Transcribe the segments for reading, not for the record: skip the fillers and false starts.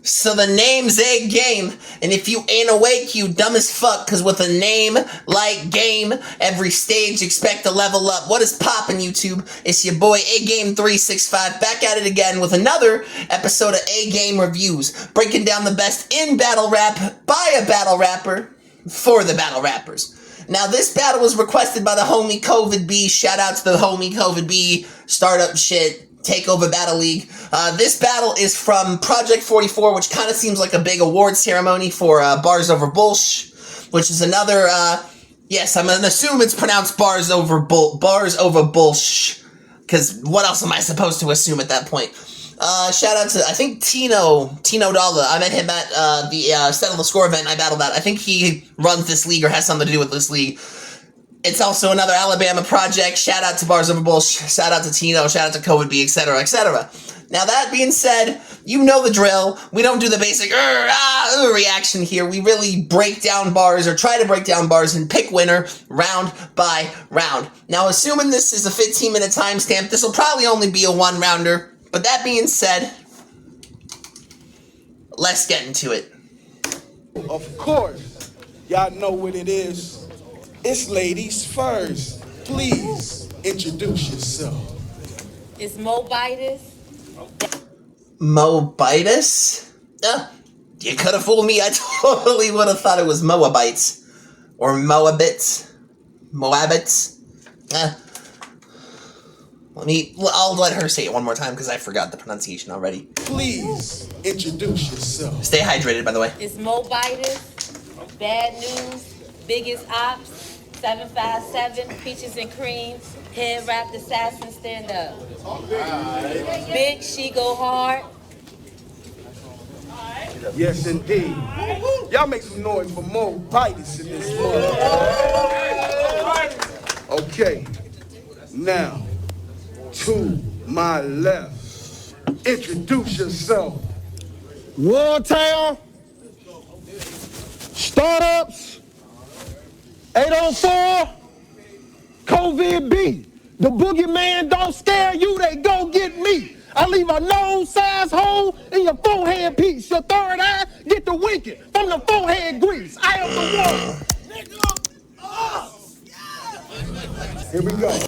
So the name's Agame, and if you ain't awake, you dumb as fuck, cause with a name like Game, every stage expect to level up. What is poppin', YouTube? It's your boy Agame365 back at it again with another episode of Agame Reviews, breaking down the best in battle rap by a battle rapper for the battle rappers. Now this battle was requested by the homie COVID B. Shout out to the homie COVID B. Startup shit. Takeover Battle League. This battle is from Project 44, which kind of seems like a big award ceremony for Barz Ova Bullshhh, which is another, yes, I'm gonna assume it's pronounced Barz Ova Bullshhh, because what else am I supposed to assume at that point? Shout out to, I think, Tino Dalla. I met him at the Settle the Score event I battled at. I think he runs this league or has something to do with this league. It's also another Alabama project. Shout out to Barz Ova Bullshhh. Shout out to Tino. Shout out to COVID B, etc., etc. Now, that being said, you know the drill. We don't do the basic reaction here. We really break down bars, or try to break down bars, and pick winner round by round. Now, assuming this is a 15-minute timestamp, this will probably only be a one-rounder. But that being said, let's get into it. Of course, y'all know what it is. It's ladies first. Please introduce yourself. It's Moabitess. Moabitess? You could have fooled me. I totally would have thought it was Moabites. Or Moabits. Moabits. I'll let her say it one more time because I forgot the pronunciation already. Please introduce yourself. Stay hydrated, by the way. It's Moabitess. Bad News. Biggest Ops. 757, Peaches and Cream, Head Wrapped Assassin, stand up. Big, she go hard. Yes, indeed. Y'all make some noise for Moabitess in this morning. Okay, now, to my left, introduce yourself. Wartown, Startups, 804, COVID B. The boogeyman don't scare you, they go get me. I leave a nose-sized hole in your forehead piece. Your third eye get the winking from the forehead grease. I am the one. Here we go.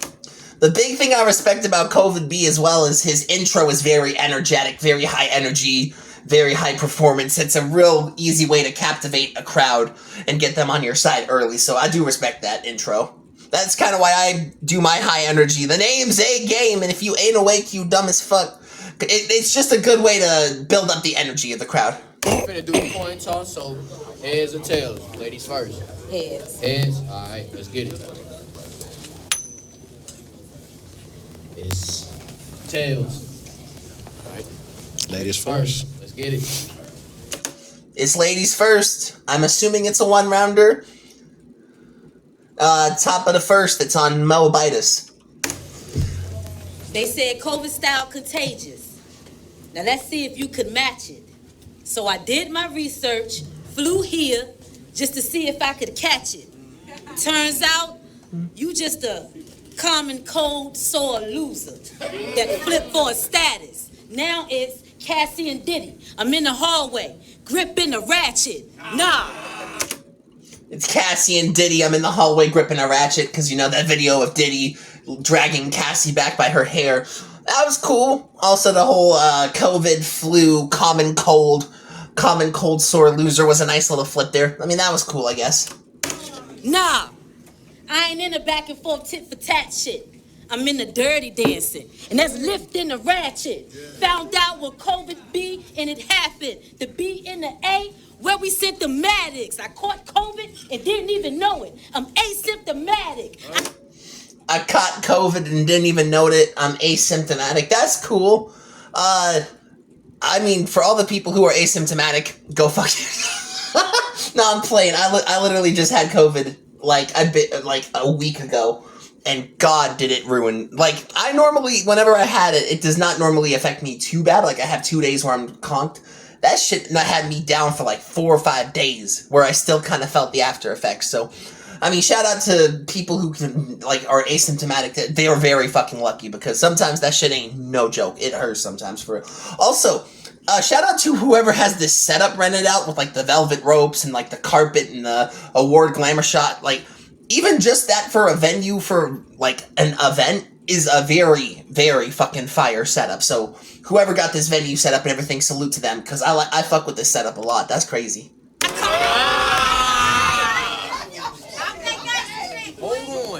The big thing I respect about COVID B as well is his intro is very energetic, very high energy, very high performance. It's a real easy way to captivate a crowd and get them on your side early, so I do respect that intro. That's kind of why I do my high energy. The name's Agame, and if you ain't awake, you dumb as fuck. It's just a good way to build up the energy of the crowd. We're finna do the coin toss, so heads or tails? Ladies first. Heads. Heads? Alright, let's get it. It's tails. Alright. Ladies first. Let's get it. It's ladies first. I'm assuming it's a one-rounder. Top of the first, it's on Moabitess. They said COVID style contagious. Now let's see if you could match it. So I did my research, flew here just to see if I could catch it. Turns out, you just a common cold sore loser that flipped for a status. Now it's Cassie and Diddy. I'm in the hallway, gripping a ratchet. Nah. It's Cassie and Diddy. I'm in the hallway gripping a ratchet, because you know that video of Diddy dragging Cassie back by her hair. That was cool. Also, the whole COVID, flu, common cold sore loser was a nice little flip there. I mean, that was cool, I guess. Nah. I ain't in the back and forth tit for tat shit. I'm in the dirty dancing, and that's lifting the ratchet. Found out what COVID be, and it happened. The B in the A, where we symptomatics. I caught COVID and didn't even know it. I'm asymptomatic. I caught COVID and didn't even know it. I'm asymptomatic. That's cool. I mean, for all the people who are asymptomatic, go fuck it. No, I'm playing. I literally just had COVID like a week ago. And God, did it ruin. Like, I normally, whenever I had it, it does not normally affect me too bad. Like, I have 2 days where I'm conked. That shit had me down for like 4 or 5 days, where I still kind of felt the after effects. So, I mean, shout out to people who can, like, are asymptomatic. They are very fucking lucky, because sometimes that shit ain't no joke. It hurts sometimes for real. Also, Shout out to whoever has this setup rented out with like the velvet ropes and like the carpet and the award glamour shot. Like, even just that for a venue for like an event is a very, very fucking fire setup. So whoever got this venue set up and everything, salute to them, because I fuck with this setup a lot. That's crazy.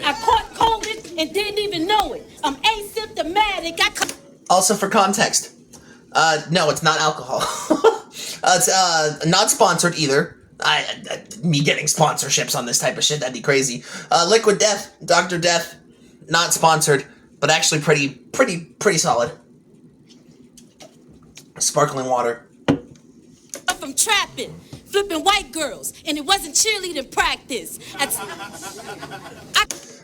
I caught COVID and didn't even know it. I'm asymptomatic. Also, for context, no, it's not alcohol. It's not sponsored either. Me getting sponsorships on this type of shit, that'd be crazy. Liquid Death, Dr. Death, not sponsored, but actually pretty solid. Sparkling water. From trapping, flipping white girls, and it wasn't cheerleading practice.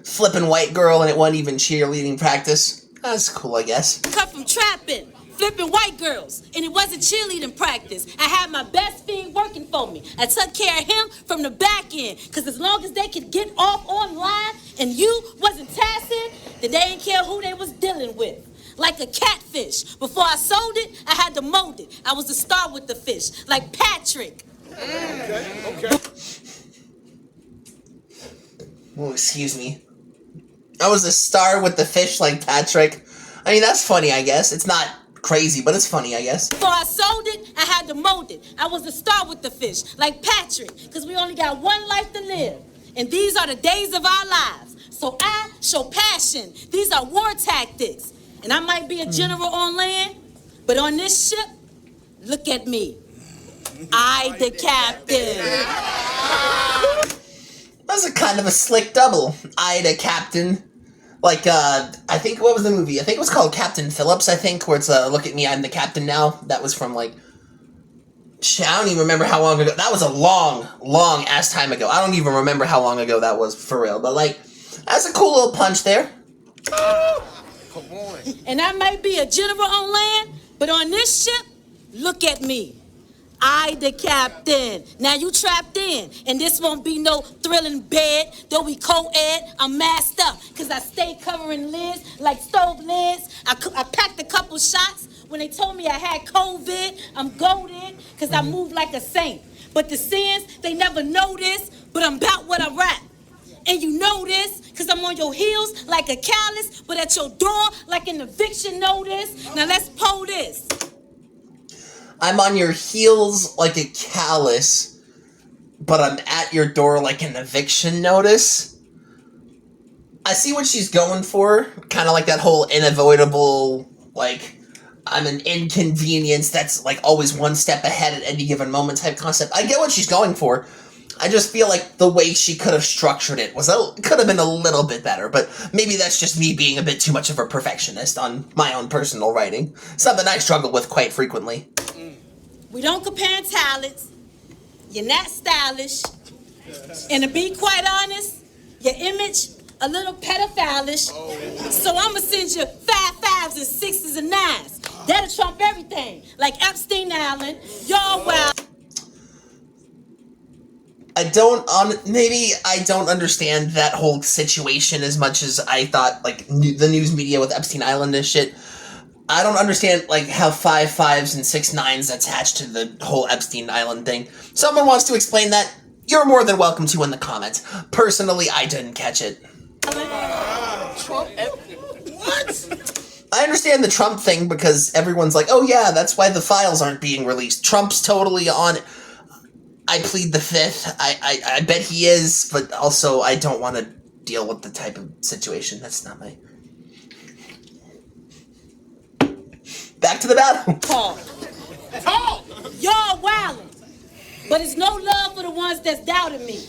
Flipping white girl and it wasn't even cheerleading practice. That's cool, I guess. Cut from trapping, flipping white girls, and it wasn't cheerleading practice. I had my best fiend working for me. I took care of him from the back end, because as long as they could get off online and you wasn't tassing, then they didn't care who they was dealing with. Like a catfish. Before I sold it, I had to mold it. I was the star with the fish, like Patrick. Okay. Oh, excuse me. I was a star with the fish like Patrick. I mean, that's funny, I guess. It's not crazy, but it's funny, I guess. Before I sold it, I had to mold it. I was the star with the fish, like Patrick, because we only got one life to live. And these are the days of our lives. So I show passion. These are war tactics. And I might be a general on land, but on this ship, look at me. I the captain. That's a kind of a slick double. I the captain. Like, I think, what was the movie? I think it was called Captain Phillips, I think, where it's, look at me, I'm the captain now. That was from, like, I don't even remember how long ago. That was a long ass time ago. I don't even remember how long ago that was, for real. But, like, that's a cool little punch there. Come on. And I might be a general on land, but on this ship, look at me. I the captain. Now you trapped in, and this won't be no thrilling bed. Though we co-ed, I'm masked up, cause I stay covering lids like stove lids. I packed a couple shots when they told me I had COVID. I'm goated, cause I move like a saint. But the sins, they never know this, but I'm about what I rap. And you know this, cause I'm on your heels like a callus, but at your door like an eviction notice. Now let's pull this. I'm on your heels like a callus, but I'm at your door like an eviction notice. I see what she's going for. Kind of like that whole unavoidable, like, I'm an inconvenience that's, like, always one step ahead at any given moment type concept. I get what she's going for. I just feel like the way she could have structured it could have been a little bit better, but maybe that's just me being a bit too much of a perfectionist on my own personal writing. Something I struggle with quite frequently. We don't compare talents. You're not stylish. And to be quite honest, your image a little pedophilish. So I'ma send you 5 5s and 6s and 9s. That'll trump everything. Like Epstein Island, y'all wild. Maybe I don't understand that whole situation as much as I thought, like, the news media with Epstein Island and shit. I don't understand, like, how 5 5s and 6 9s attached to the whole Epstein Island thing. Someone wants to explain that? You're more than welcome to in the comments. Personally, I didn't catch it. What? I understand the Trump thing because everyone's like, oh yeah, that's why the files aren't being released. Trump's totally on it. I plead the fifth. I bet he is, but also I don't want to deal with the type of situation. That's not my... Back to the battle. Talk. Y'all wildin'. But it's no love for the ones that's doubted me.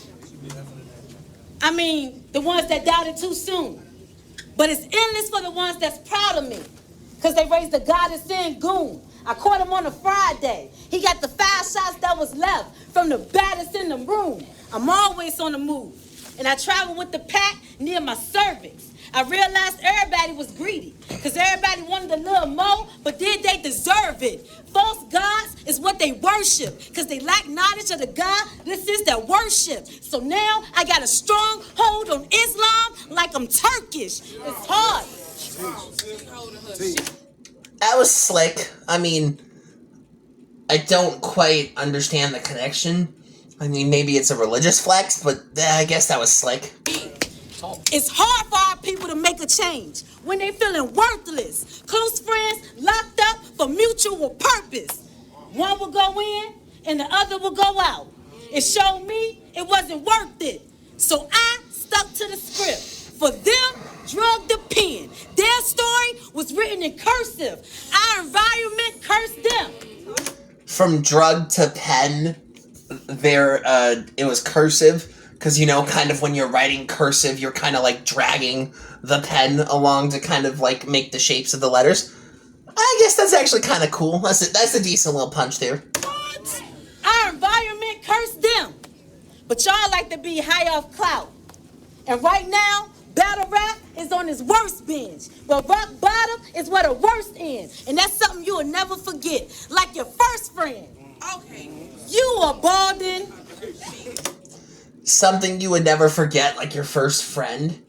I mean, the ones that doubted too soon. But it's endless for the ones that's proud of me. Because they raised the goddess in goon. I caught him on a Friday. He got the 5 shots that was left from the baddest in the room. I'm always on the move. And I travel with the pack near my cervix. I realized everybody was greedy. Because everybody wanted a little more, but did they deserve it? False gods is what they worship. Because they lack knowledge of the God this is their worship. So now I got a strong hold on Islam like I'm Turkish. It's hard. That was slick. I mean, I don't quite understand the connection. I mean, maybe it's a religious flex, but I guess that was slick. It's hard for our people to make a change when they feeling worthless. Close friends locked up for mutual purpose. One will go in and the other will go out. It showed me it wasn't worth it. So I stuck to the script. For them, drug the pen. Their story was written in cursive. Our environment cursed them. From drug to pen, it was cursive. Because, you know, kind of when you're writing cursive, you're kind of like dragging the pen along to kind of like make the shapes of the letters. I guess that's actually kind of cool. That's a decent little punch there. What? Our environment cursed them. But y'all like to be high off clout. And right now, battle rap is on its worst binge. But rock bottom is where the worst ends. And that's something you will never forget. Like your first friend. Okay. You are balding. Something you would never forget, like your first friend.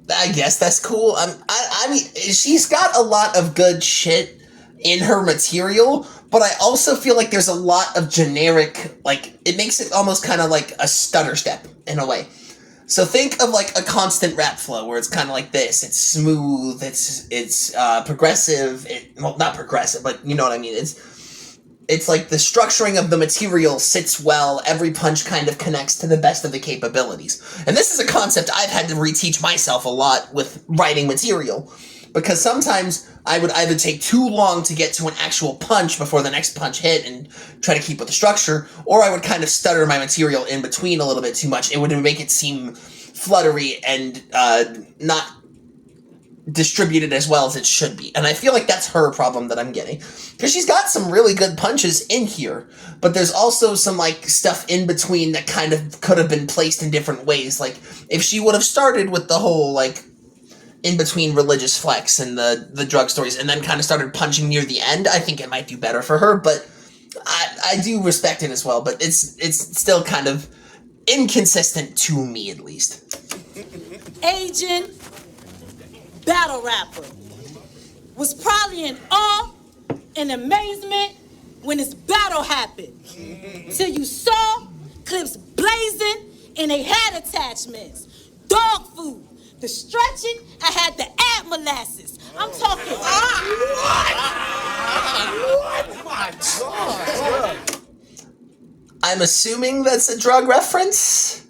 I guess that's cool. I mean, she's got a lot of good shit in her material, but I also feel like there's a lot of generic, like, it makes it almost kind of like a stutter step, in a way. So think of, like, a constant rap flow, where it's kind of like this. It's smooth, it's progressive, well, not progressive, but you know what I mean. It's like the structuring of the material sits well, every punch kind of connects to the best of the capabilities. And this is a concept I've had to reteach myself a lot with writing material, because sometimes I would either take too long to get to an actual punch before the next punch hit and try to keep with the structure, or I would kind of stutter my material in between a little bit too much. It would make it seem fluttery and not distributed as well as it should be. And I feel like that's her problem that I'm getting. Because she's got some really good punches in here, but there's also some, like, stuff in between that kind of could have been placed in different ways. Like, if she would have started with the whole, like, in-between religious flex and the drug stories, and then kind of started punching near the end, I think it might do better for her, but I do respect it as well, but it's still kind of inconsistent to me, at least. Agent battle rapper was probably in awe and amazement when this battle happened. Till you saw clips blazing and they had attachments. Dog food, the stretching, I had to add molasses. I'm talking. What? I'm assuming that's a drug reference?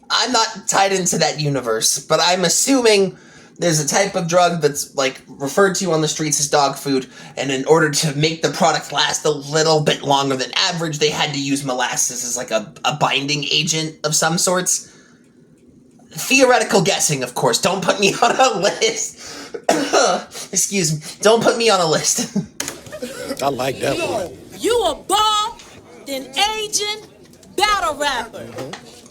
I'm not tied into that universe, but I'm assuming there's a type of drug that's, like, referred to on the streets as dog food, and in order to make the product last a little bit longer than average, they had to use molasses as, like, a binding agent of some sorts. Theoretical guessing, of course. Don't put me on a list. Excuse me. Don't put me on a list. I like that one. You a ball, then agent battle rapper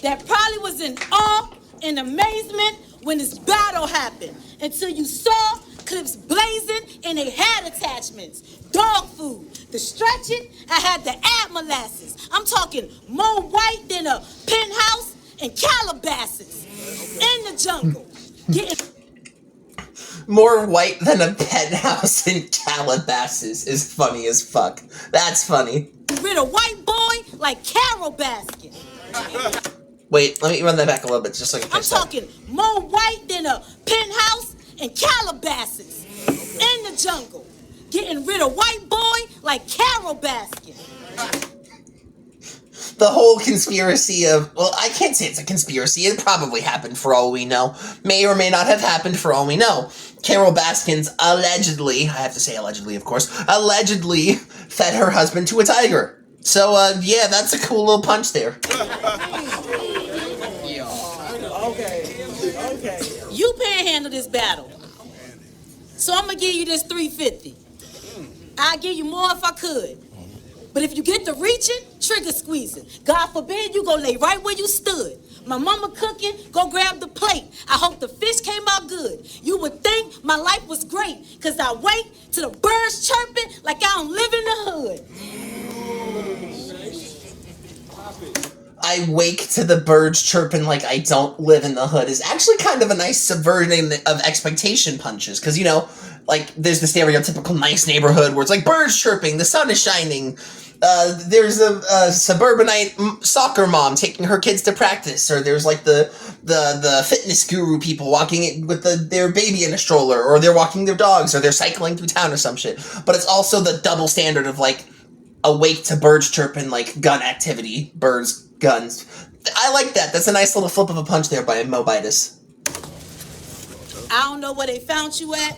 that probably was in awe and amazement when this battle happened, until you saw clips blazing and they had attachments. Dog food, the stretching, I had to add molasses. I'm talking more white than a penthouse in Calabasas. In the jungle, getting More white than a penthouse in Calabasas is funny as fuck. That's funny. rid of white boy like Carol Baskin. Wait, let me run that back a little bit just so I can I'm catch that. talking more white than a penthouse in Calabasas. In the jungle, getting rid of white boy like Carol Baskin. The whole conspiracy of, well, I can't say it's a conspiracy. It probably happened for all we know. May or may not have happened for all we know. Carol Baskin's allegedly, I have to say allegedly, of course, allegedly fed her husband to a tiger. So, yeah, that's a cool little punch there. Okay. You panhandle this battle. So I'm gonna give you this $350. I'll give you more if I could. But if you get to reaching, trigger squeezing. God forbid you go lay right where you stood. My mama cooking, go grab the plate. I hope the fish came out good. You would think my life was great, cause I wake to the birds chirping like I don't live in the hood. I wake to the birds chirping like I don't live in the hood is actually kind of a nice subverting of expectation punches. Because, you know, like, there's the stereotypical nice neighborhood where it's like birds chirping, the sun is shining. There's a suburbanite soccer mom taking her kids to practice, or there's like the fitness guru people walking with their baby in a stroller, or they're walking their dogs, or they're cycling through town or some shit. But it's also the double standard of like awake to birds chirping, like gun activity, birds, guns. I like that. That's a nice little flip of a punch there by Moabitess. I don't know where they found you at.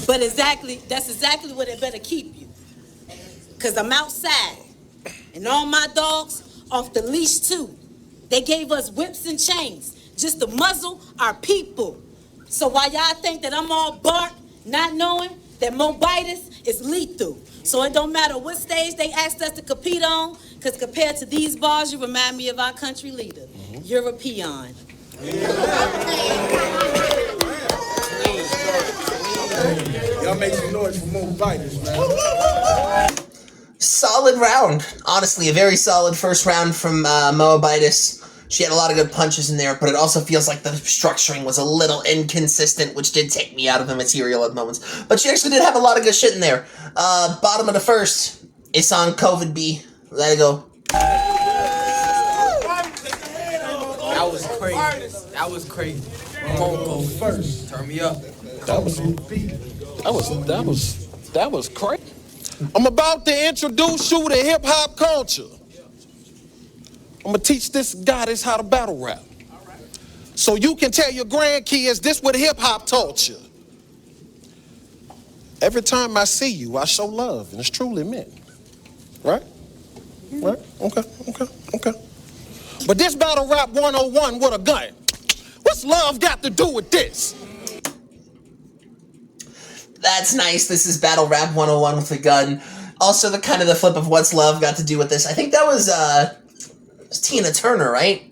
But that's exactly where they better keep you. Cause I'm outside. And all my dogs off the leash too. They gave us whips and chains just to muzzle our people. So while y'all think that I'm all bark, not knowing that Moabitess is lethal. So it don't matter what stage they asked us to compete on, cause compared to these bars, you remind me of our country leader, European. Y'all make some noise for Moabitess, man. Solid round. Honestly, a very solid first round from Moabitess. She had a lot of good punches in there, but it also feels like the structuring was a little inconsistent, which did take me out of the material at moments. But she actually did have a lot of good shit in there. Bottom of the first, it's on COVID B. Let it go. That was crazy. That was crazy. Come on, go first. Turn me up. That was crazy. I'm about to introduce you to hip hop culture. I'm gonna teach this goddess how to battle rap. So you can tell your grandkids this what hip hop taught you. Every time I see you, I show love, and it's truly meant. Right? Right? Okay. But this battle rap 101 with a gun. What's love got to do with this? That's nice. This is Battle Rap 101 with a gun. Also, the kind of the flip of what's love got to do with this. I think that was Tina Turner, right?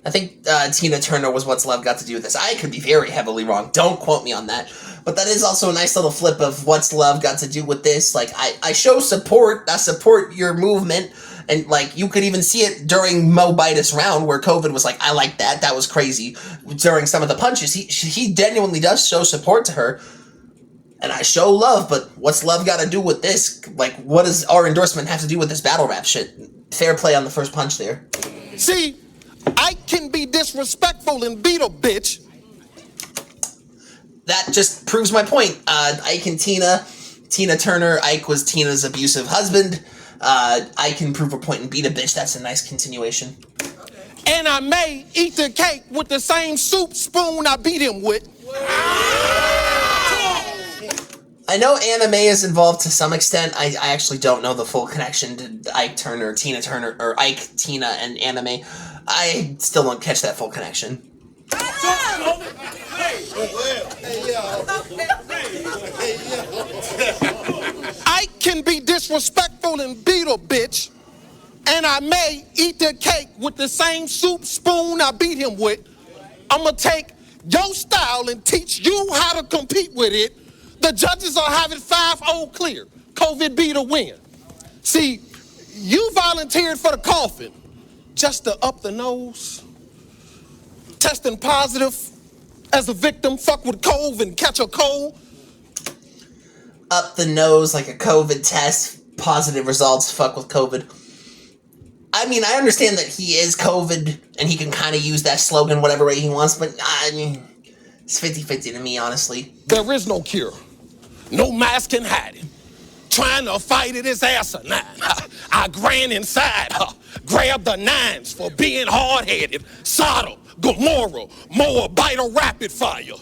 I think Tina Turner was what's love got to do with this. I could be very heavily wrong. Don't quote me on that. But that is also a nice little flip of what's love got to do with this. Like, I show support. I support your movement. And, like, you could even see it during Moabitess round where COVID was like, I like that. That was crazy. During some of the punches, he genuinely does show support to her. And I show love, but what's love got to do with this? Like, what does our endorsement have to do with this battle rap shit? Fair play on the first punch there. See, I can be disrespectful and beat a bitch. That just proves my point. Ike and Tina Turner. Ike was Tina's abusive husband. I can prove a point and beat a bitch. That's a nice continuation. And I may eat the cake with the same soup spoon I beat him with. I know anime is involved to some extent. I actually don't know the full connection to Ike Turner, Tina Turner, or Ike, Tina, and anime. I still don't catch that full connection. I can be disrespectful and beat a bitch, and I may eat the cake with the same soup spoon I beat him with. I'm gonna take your style and teach you how to compete with it. The judges are having 5-0 clear. COVID be the win. See, you volunteered for the coffin just to up the nose, testing positive as a victim, fuck with COVID and catch a cold. Up the nose like a COVID test, positive results, fuck with COVID. I mean, I understand that he is COVID and he can kind of use that slogan whatever way he wants, but I mean, it's 50-50 to me, honestly. There is no cure. No mask can hide it. Trying to fight it is asinine. I ran inside, grabbed the nines for being hard-headed. Sodom, Gomorrah, Moabitess rapid fire.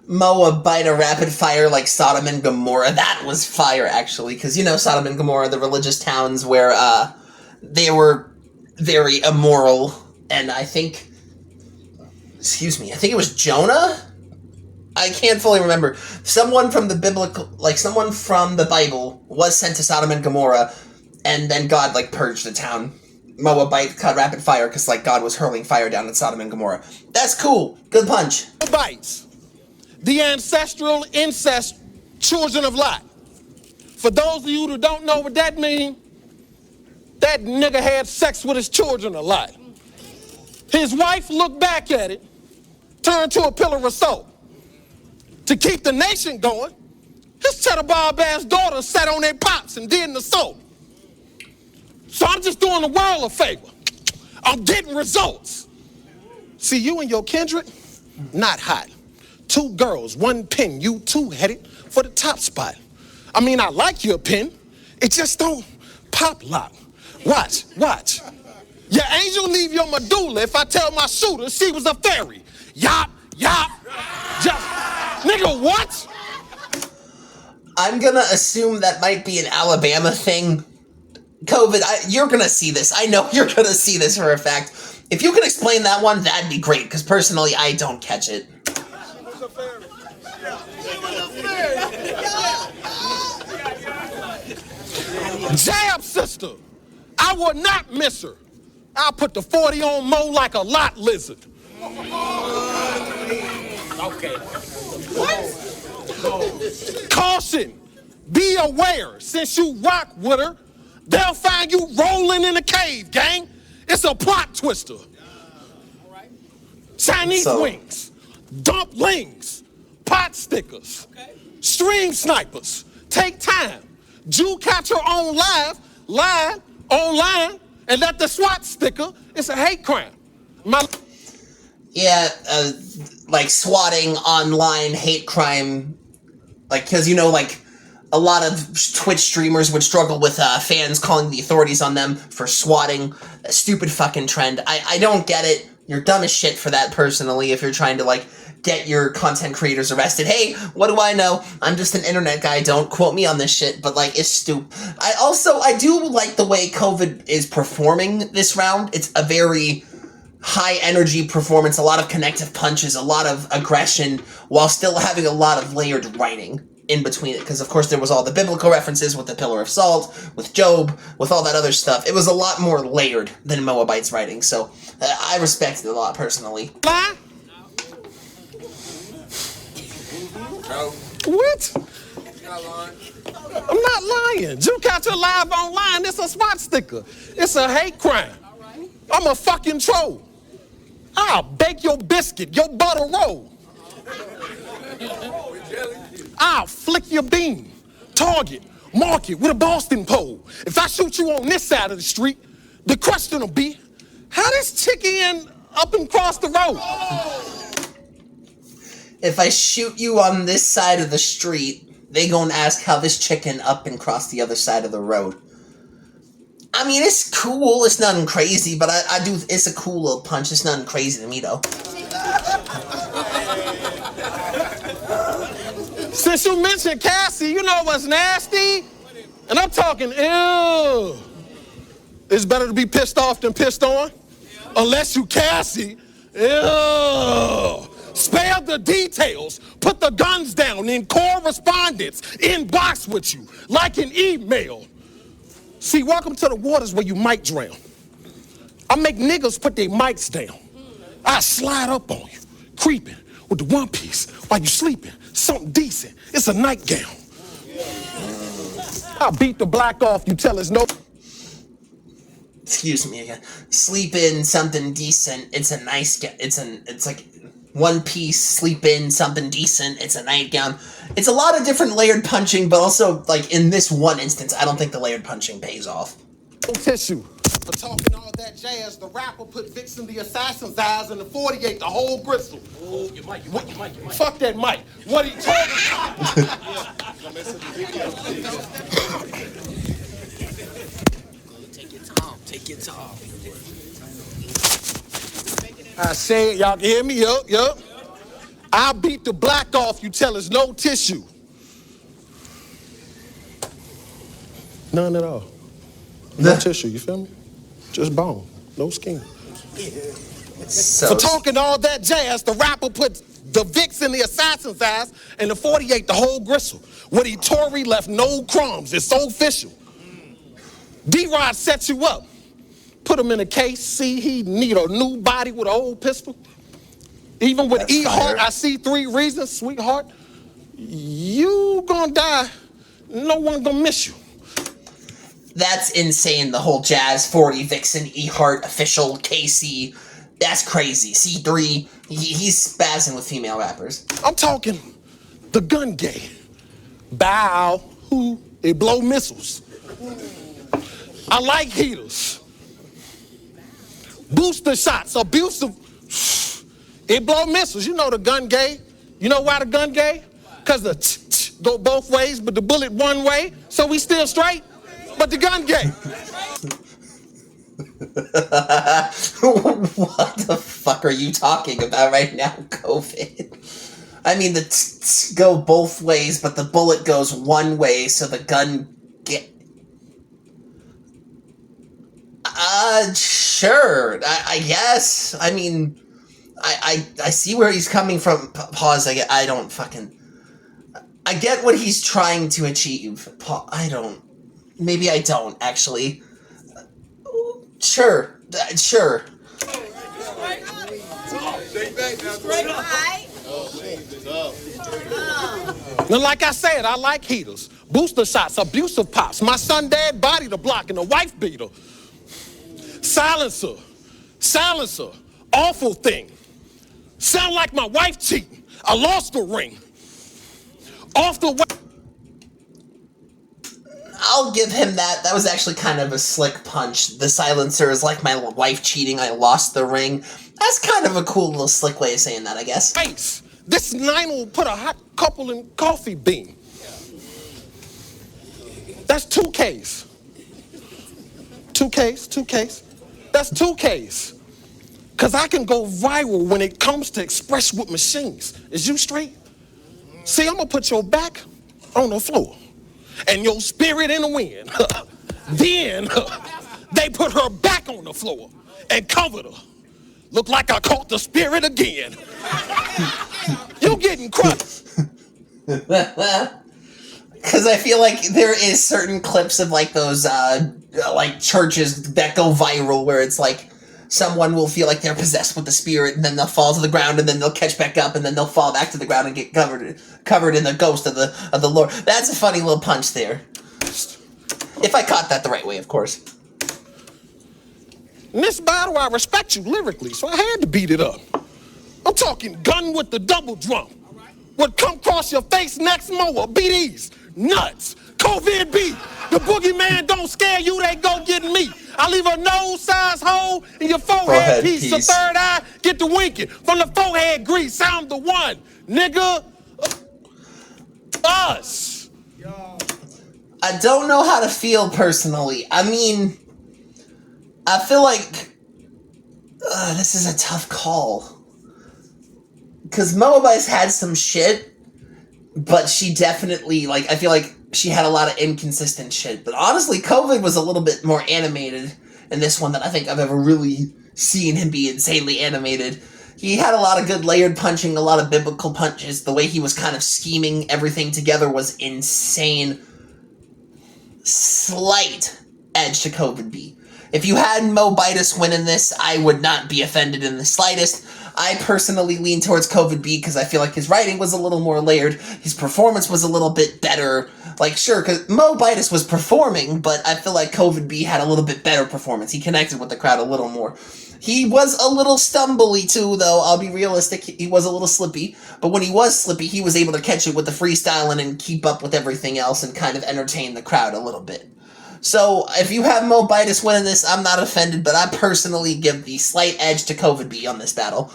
Moabitess rapid fire like Sodom and Gomorrah. That was fire, actually, because, you know, Sodom and Gomorrah, the religious towns where they were very immoral, and I think it was Jonah? I can't fully remember. Someone from the Bible was sent to Sodom and Gomorrah, and then God, like, purged the town. Moabite cut rapid fire because, like, God was hurling fire down at Sodom and Gomorrah. That's cool. Good punch. Moabites, the ancestral incest children of Lot. For those of you who don't know what that means, that nigga had sex with his children a lot. His wife looked back at it turned to a pillar of salt. To keep the nation going, his cheddar barb ass daughters sat on their pops and did an assault. So I'm just doing the world a favor. I'm getting results. See, you and your kindred, not hot. 2 girls, 1 pin, you 2 headed for the top spot. I mean, I like your pin, it just don't pop lock. Watch. Your angel leave your medulla if I tell my shooter she was a fairy. Yop. Just, nigga, what? I'm gonna assume that might be an Alabama thing. COVID, you're gonna see this. I know you're gonna see this for a fact. If you can explain that one, that'd be great, because personally, I don't catch it. Jab, sister. I would not miss her. I'll put the 40 on Mo like a lot lizard. Okay. Caution. Be aware. Since you rock with her, they'll find you rolling in a cave, gang. It's a plot twister. Chinese wings, dumplings, pot stickers, string snipers. Take time. Jew catcher on live, online, and let the SWAT sticker. It's a hate crime. Like swatting online hate crime, like, because, you know, like, a lot of Twitch streamers would struggle with fans calling the authorities on them for swatting. That stupid fucking trend. I don't get it. You're dumb as shit for that, personally, if you're trying to, like, get your content creators arrested. Hey, what do I know? I'm just an internet guy. Don't quote me on this shit, but, like, it's stupid. I do like the way COVID is performing this round. It's a very high-energy performance, a lot of connective punches, a lot of aggression, while still having a lot of layered writing in between it, because of course there was all the biblical references with the pillar of salt, with Job, with all that other stuff. It was a lot more layered than Moabite's writing, so I respect it a lot, personally. Lie? No. What? You're not lying. I'm not lying. Jew catcher live online, it's a SWAT sticker. It's a hate crime. I'm a fucking troll. I'll bake your biscuit, your butter roll. I'll flick your beam, target, mark it with a Boston pole. If I shoot you on this side of the street, the question will be, how this chick end up and cross the road? If I shoot you on this side of the street, they gonna ask how this chicken up and cross the other side of the road. I mean, it's cool, it's nothing crazy, but it's a cool little punch. It's nothing crazy to me, though. Since you mentioned Cassie, you know what's nasty? And I'm talking, ew. It's better to be pissed off than pissed on. Unless you Cassie, ew. Spare the details. Put the guns down in correspondence. Inbox with you, like an email. See, welcome to the waters where you might drown. I make niggas put their mics down. I slide up on you, creeping with the one piece while you sleeping. Something decent. It's a nightgown. I'll beat the black off you tell us no. Excuse me again. Sleep in something decent. It's a nice. It's like one piece. Sleep in something decent. It's a nightgown. It's a lot of different layered punching, but also, like, in this one instance, I don't think the layered punching pays off. Tissue. For talking all that jazz, the rapper put Vixen the assassin's eyes in the 48, the whole gristle. Oh, your mic. Fuck that mic. What he told Take your time. I say it, y'all can hear me? Yup. I'll beat the black off you tell us no tissue. None at all. No tissue, you feel me? Just bone, no skin. So, For talking all that jazz, the rapper put the Vicks in the assassin's eyes and the 48 the whole gristle. What he Tory left no crumbs, it's so official. D-Rod sets you up. Put him in a case, see he need a new body with an old pistol. Even with That's E-Heart, fire. I see 3 reasons, sweetheart. You gonna die, no one gonna miss you. that's insane, the whole Jazz 40, Vixen, E-Heart, official, Casey. That's crazy. C3, he's spazzing with female rappers. I'm talking the gun gay. Bow, who, they blow missiles. I like heaters. Booster shots, abusive. It blow missiles. You know the gun gay. You know why the gun gay? Because the go both ways, but the bullet one way. So we still straight, but the gun gay. What the fuck are you talking about right now, COVID? I mean, the go both ways, but the bullet goes one way, so the gun get... Sure, I guess. I mean, I see where he's coming from. Pause, I don't fucking... I get what he's trying to achieve. Maybe I don't, actually. Sure. Now, like I said, I like heaters. Booster shots, abusive pops. My son dad body the block and the wife beater. Silencer. Awful thing. Sound like my wife cheating. I lost the ring. Off the way. I'll give him that. That was actually kind of a slick punch. The silencer is like my wife cheating. I lost the ring. That's kind of a cool little slick way of saying that, I guess. Face. This 9 will put a hot couple in coffee bean. That's 2Ks. 2Ks. That's 2Ks. Because I can go viral when it comes to express with machines. Is you straight? See, I'm going to put your back on the floor and your spirit in the wind. Then they put her back on the floor and covered her. Look like I caught the spirit again. You getting crushed. Because I feel like there is certain clips of like those like churches that go viral where it's like someone will feel like they're possessed with the spirit and then they'll fall to the ground and then they'll catch back up and then they'll fall back to the ground and get covered in the ghost of the Lord. That's a funny little punch there. If I caught that the right way, of course. In this battle, I respect you lyrically, so I had to beat it up. I'm talking gun with the double drum. What come across your face next, Moa, BDs, nuts, COVID B. The boogeyman don't scare you, they go get me. I leave a nose-sized hole in your forehead piece. The third eye, get the winking. From the forehead grease, I'm the one, nigga. Us. I don't know how to feel personally. I mean, I feel like this is a tough call. Because Moabitess had some shit, but she definitely, like, I feel like she had a lot of inconsistent shit. But honestly, COVID was a little bit more animated in this one than I think I've ever really seen him be insanely animated. He had a lot of good layered punching, a lot of biblical punches. The way he was kind of scheming everything together was insane. Slight edge to COVID B. If you had Moabitess winning this, I would not be offended in the slightest. I personally lean towards COVID B because I feel like his writing was a little more layered. His performance was a little bit better. Like, sure, because Moabitess was performing, but I feel like COVID B had a little bit better performance. He connected with the crowd a little more. He was a little stumbly too, though. I'll be realistic. He was a little slippy. But when he was slippy, he was able to catch it with the freestyling and keep up with everything else and kind of entertain the crowd a little bit. So, if you have Moabitess winning this, I'm not offended, but I personally give the slight edge to COVID B on this battle.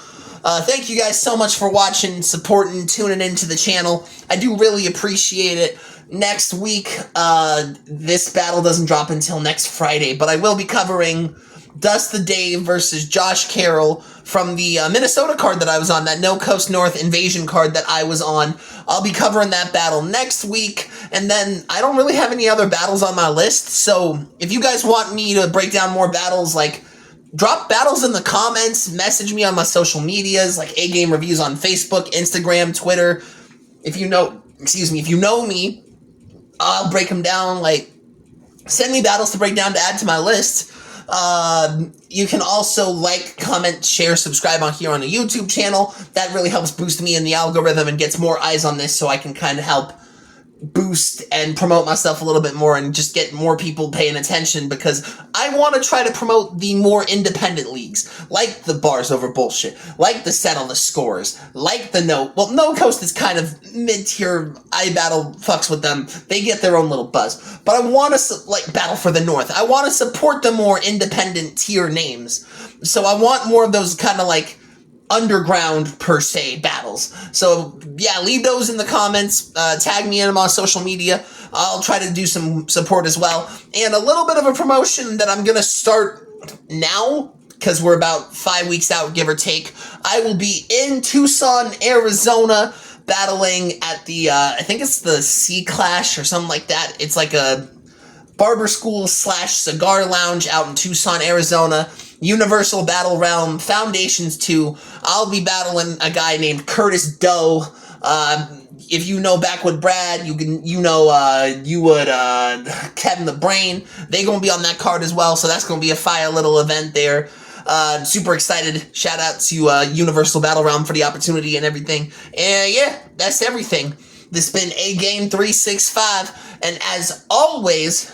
Thank you guys so much for watching, supporting, tuning into the channel. I do really appreciate it. Next week, this battle doesn't drop until next Friday, but I will be covering Dust the Dave versus Josh Carroll from the Minnesota card that I was on, that No Coast North Invasion card that I was on. I'll be covering that battle next week, and then I don't really have any other battles on my list, so if you guys want me to break down more battles, like, drop battles in the comments, message me on my social medias, like A-Game Reviews on Facebook, Instagram, Twitter. If you know me, I'll break them down, like, send me battles to break down to add to my list. You can also like, comment, share, subscribe on here on the YouTube channel. That really helps boost me in the algorithm and gets more eyes on this so I can kind of help boost and promote myself a little bit more and just get more people paying attention, because I want to try to promote the more independent leagues, like the Barz Ova Bullshhh, like the Settle the Scores, like the No Coast is kind of mid-tier. I battle fucks with them. They get their own little buzz. But I want to, like, Battle for the North. I want to support the more independent tier names. So I want more of those kind of, like, underground per se battles. So yeah, leave those in the comments, tag me in them on social media. I'll try to do some support as well, and a little bit of a promotion that I'm gonna start now, because we're about 5 weeks out, give or take. I will be in Tucson, Arizona, battling at the I think it's the Sea Clash or something like that. It's like a barber school / cigar lounge out in Tucson, Arizona. Universal Battle Realm Foundations 2. I'll be battling a guy named Curtis Doe. If you know Backwood Brad, Kevin the Brain. They gonna be on that card as well, so that's gonna be a fire little event there. Super excited. Shout out to Universal Battle Realm for the opportunity and everything. And yeah, that's everything. This has been Agame 365, and as always,